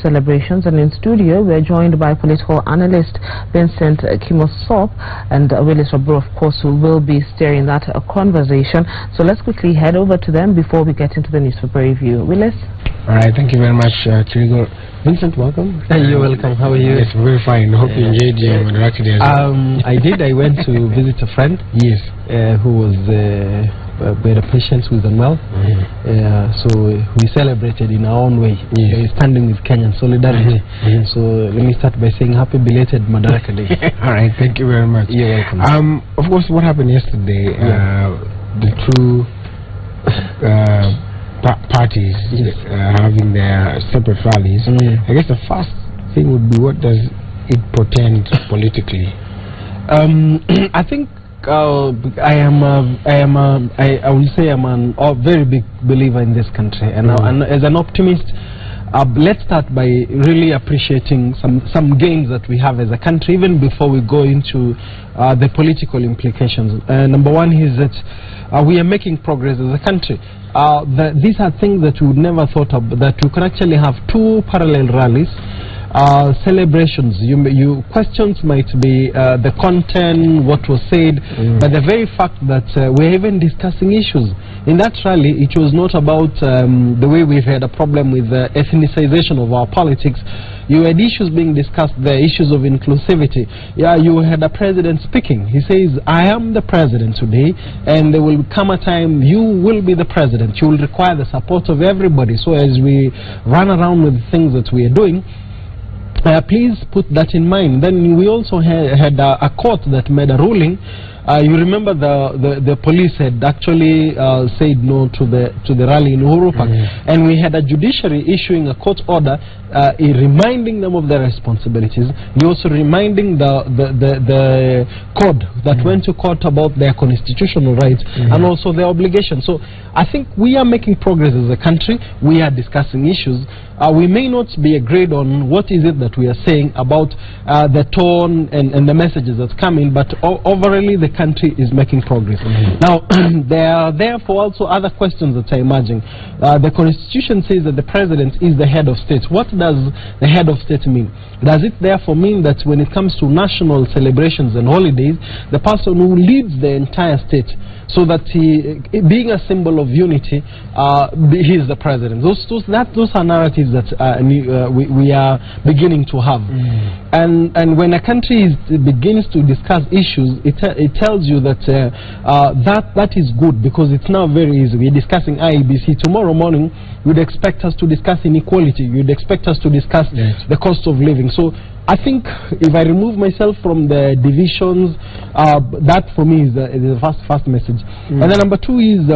celebrations. And in studio, we're joined by political analyst Vincent Kimosop and Willis Robro, of course, who will be steering that conversation. So let's quickly head over to them before we get into the newspaper review. Willis? All right, thank you very much, Trigo. Vincent, welcome. You're welcome. How are you? Yes, very fine. Hope you enjoyed your Madaraka day. I did. I went to visit a friend. Yes. Who was with a patient who was unwell. So we celebrated in our own way, standing with Kenyan solidarity. So let me start by saying happy belated Madaraka Day. All right, thank you very much. You're welcome. Of course, what happened yesterday, the two parties having their separate rallies. I guess the first thing would be, what does it portend politically? I think I would say I'm a very big believer in this country, and as an optimist, let's start by really appreciating some gains that we have as a country, even before we go into the political implications. Number one is that we are making progress as a country. These are things that we would never thought of, that you can actually have two parallel rallies, celebrations. Questions might be the content, what was said, but the very fact that we're even discussing issues. In that rally, it was not about the way we've had a problem with the ethnicization of our politics. You had issues being discussed there, issues of inclusivity. Yeah, you had a president speaking. He says, I am the president today, and there will come a time you will be the president. You will require the support of everybody. So as we run around with the things that we are doing, please put that in mind. Then we also had a court that made a ruling. You remember the police had actually said no to the rally in Uhuru Park, and we had a judiciary issuing a court order reminding them of their responsibilities. We also reminding the code that went to court about their constitutional rights and also their obligations. So I think we are making progress as a country. We are discussing issues. We may not be agreed on what is it that we are saying about the tone and the messages that's coming, but overall the country is making progress. Now, there are therefore also other questions that are emerging. The Constitution says that the President is the head of state. What does the head of state mean? Does it therefore mean that when it comes to national celebrations and holidays, the person who leads the entire state, so that he, being a symbol of unity, he is the president? Those are narratives that we are beginning to have. And when a country begins to discuss issues, it tells you that that is good, because it's now very easy. We're discussing IEBC. Tomorrow morning, you'd expect us to discuss inequality. You'd expect us to discuss the cost of living. So I think if I remove myself from the divisions, that for me is the first message. And then number two is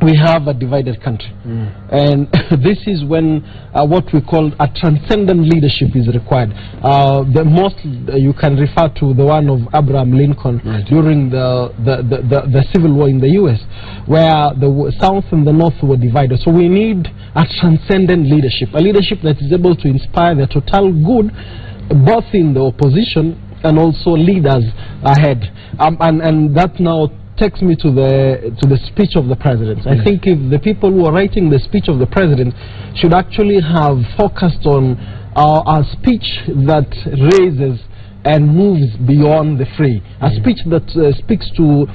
we have a divided country, and this is when what we call a transcendent leadership is required. The most you can refer to the one of Abraham Lincoln during the Civil War in the US, where the South and the North were divided. So we need a transcendent leadership, a leadership that is able to inspire the total good, both in the opposition and also leaders ahead. And that now takes me to the speech of the president. I think if the people who are writing the speech of the president should actually have focused on a speech that raises and moves beyond the fray, a speech that speaks to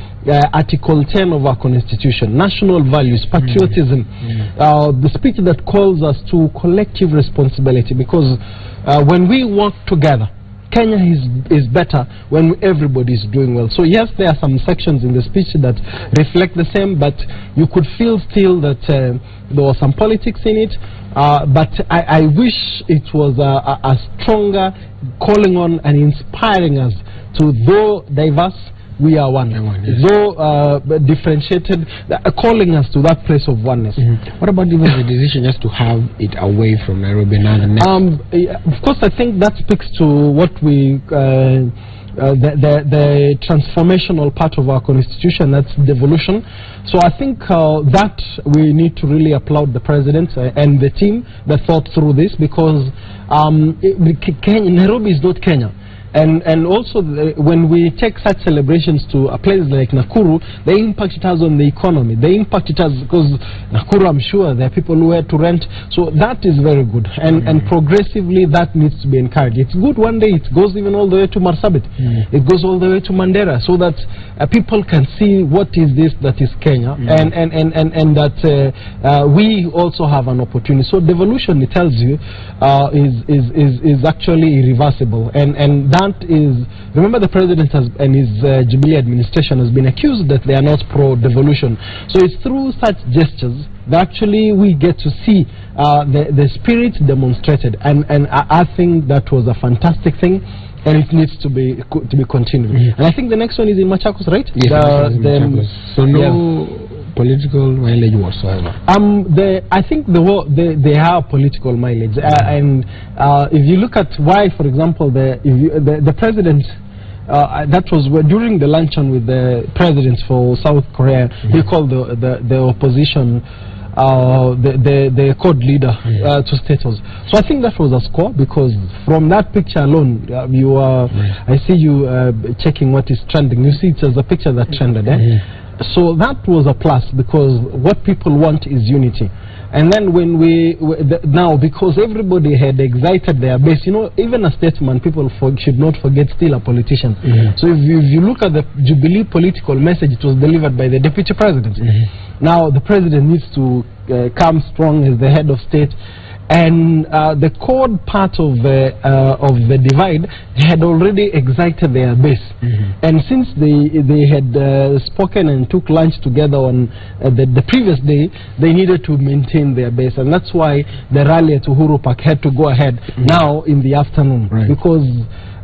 Article 10 of our Constitution, national values, patriotism, the speech that calls us to collective responsibility, because when we work together, Kenya is better when everybody is doing well. So yes, there are some sections in the speech that reflect the same, but you could feel still that there was some politics in it. But I wish it was a stronger calling on and inspiring us to, though diverse, we are one. Though differentiated, calling us to that place of oneness. What about even the decision just to have it away from Nairobi now? Of course, I think that speaks to what we the transformational part of our Constitution, that's devolution. So I think that we need to really applaud the President and the team that thought through this, because Nairobi is not Kenya. And also, when we take such celebrations to a place like Nakuru, the impact it has on the economy, the impact it has, because Nakuru, I'm sure there are people who have to rent, so that is very good. And progressively that needs to be encouraged. It's good one day it goes even all the way to Marsabit, it goes all the way to Mandera, so that people can see what is this that is Kenya, and that we also have an opportunity. So devolution, it tells you, is actually irreversible, and that is, remember, the president has, and his Jubilee administration has been accused that they are not pro-devolution. So it's through such gestures that actually we get to see the spirit demonstrated, and I think that was a fantastic thing, and it needs to be continued. And I think the next one is in Machakos, right? Yes, Machakos. So no political mileage whatsoever. I think they have political mileage, and if you look at why, for example, the president. That was during the luncheon with the presidents for South Korea. He called the opposition the code leader to status. So I think that was a score, because from that picture alone, I see you checking what is trending. You see, it's a picture that trended. So that was a plus, because what people want is unity. And then when now, because everybody had excited their base, you know, even a statesman, people should not forget, still a politician. So if you look at the Jubilee political message, it was delivered by the deputy president. Now the president needs to come strong as the head of state. And the core part of the divide had already excited their base, and since they had spoken and took lunch together on the previous day, they needed to maintain their base, and that's why the rally at Uhuru Park had to go ahead now in the afternoon, because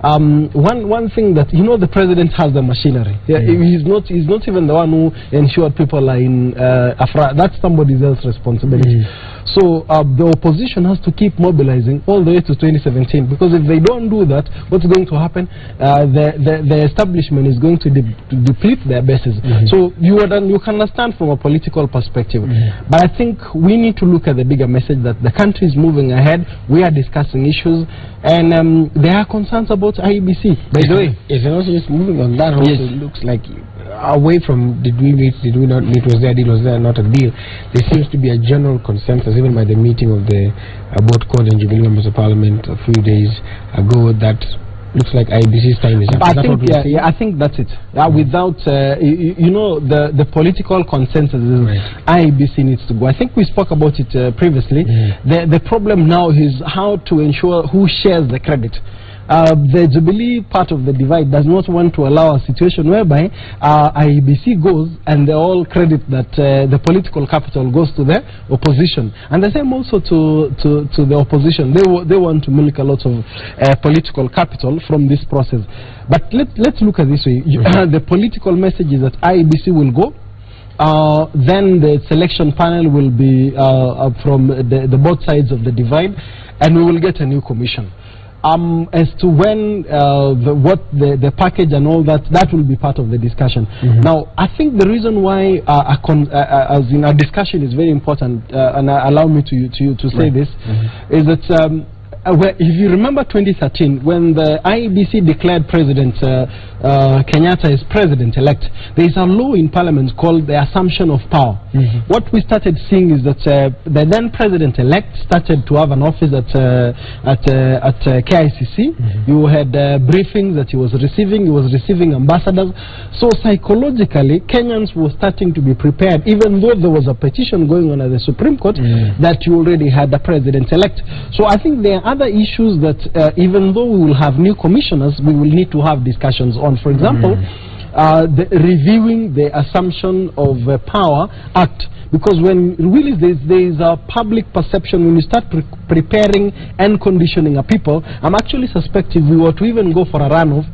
one thing that, you know, the president has the machinery. He's not even the one who ensured people are in Afra. That's somebody else's responsibility. So the opposition has to keep mobilizing all the way to 2017, because if they don't do that, what's going to happen? The establishment is going to deplete their bases. So you can understand from a political perspective. But I think we need to look at the bigger message that the country is moving ahead. We are discussing issues, and there are concerns about IEBC. By the way, it's also just moving on that. Also, it looks like away from did we meet, did we not meet, was there a deal, was there not a deal, there seems to be a general consensus, even by the meeting of the both CORD and Jubilee members of Parliament a few days ago, that looks like IBC's time is up. I think that's it. Without, you know, the political consensus is IBC needs to go. I think we spoke about it previously. The problem now is how to ensure who shares the credit. The Jubilee part of the divide does not want to allow a situation whereby IEBC goes and they all credit that the political capital goes to the opposition, and the same also to the opposition. They want to milk a lot of political capital from this process. But let's look at this way. The political message is that IEBC will go. Then the selection panel will be from the both sides of the divide, and we will get a new commission. As to when, the package and all that, that will be part of the discussion. Now, I think the reason why as in a discussion is very important, and allow me to say this, is that if you remember 2013, when the IEBC declared President Kenyatta as president-elect, there is a law in Parliament called the assumption of power. What we started seeing is that the then president-elect started to have an office at KICC. You had briefings that he was receiving ambassadors. So psychologically, Kenyans were starting to be prepared, even though there was a petition going on at the Supreme Court that you already had a president-elect. So I think there are other issues that even though we will have new commissioners, we will need to have discussions on. For example, reviewing the Assumption of Power Act, because when really there is a public perception when you start preparing and conditioning a people. I'm actually suspecting we were to even go for a runoff,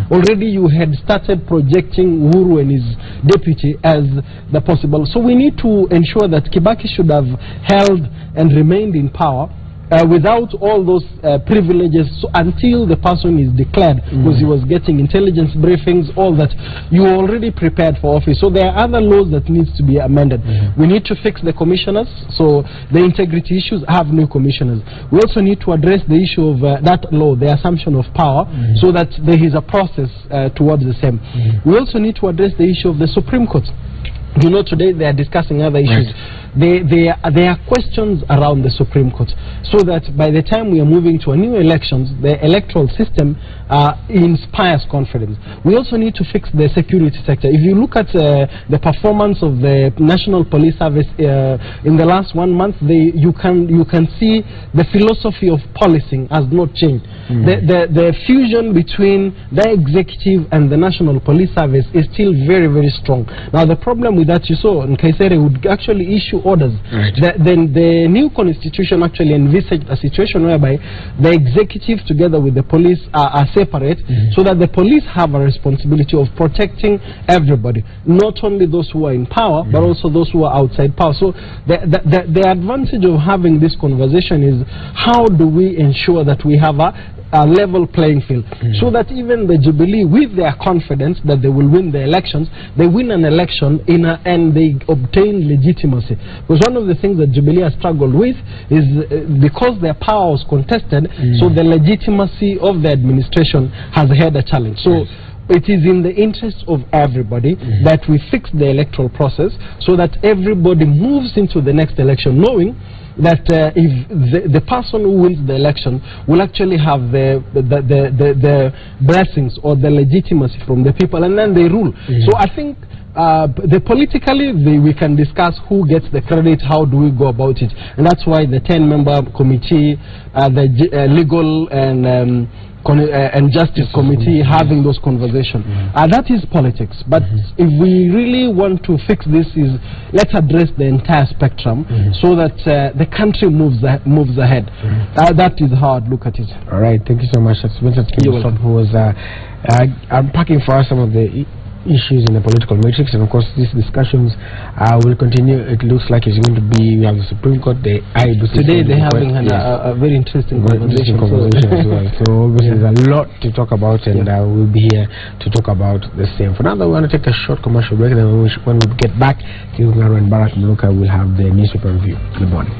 already you had started projecting Uhuru and his deputy as the possible. So we need to ensure that Kibaki should have held and remained in power, without all those privileges, so until the person is declared, because he was getting intelligence briefings, all that, you are already prepared for office. So there are other laws that needs to be amended. We need to fix the commissioners, so the integrity issues, have new commissioners. We also need to address the issue of that law, the assumption of power, so that there is a process towards the same. We also need to address the issue of the Supreme Court. You know, today they are discussing other issues. There are questions around the Supreme Court, so that by the time we are moving to a new elections, the electoral system inspires confidence. We also need to fix the security sector. If you look at the performance of the National Police Service in the last 1 month, you can see the philosophy of policing has not changed. The fusion between the executive and the National Police Service is still very, very strong. Now the problem with that, you saw, Nkaisere would actually issue orders. Then the new constitution actually envisaged a situation whereby the executive together with the police are separate, so that the police have a responsibility of protecting everybody, not only those who are in power, but also those who are outside power. So the advantage of having this conversation is, how do we ensure that we have a level playing field, so that even the Jubilee, with their confidence that they will win the elections, they win an election and they obtain legitimacy. Because one of the things that Jubilee has struggled with is because their power was contested, so the legitimacy of the administration has had a challenge. So it is in the interest of everybody that we fix the electoral process, so that everybody moves into the next election knowing that if the person who wins the election will actually have the blessings or the legitimacy from the people, and then they rule. So I think politically we can discuss who gets the credit, how do we go about it, and that's why the 10-member committee, the legal and justice committee having those conversations. That is politics, but if we really want to fix this, let's address the entire spectrum, so that the country moves ahead. That is how I'd look at it. All right, thank you so much. That's Vincent Kimosop, who was unpacking for us some of the issues in the political matrix, and of course these discussions will continue. It looks like it's going to be, we have the Supreme Court, the IBC. Today they're having a very interesting conversation as well. So obviously there's a lot to talk about, and we'll be here to talk about the same. For now, we want to take a short commercial break, and then when we get back, Madaraka and Barack Muluka will have the newspaper review. Good morning.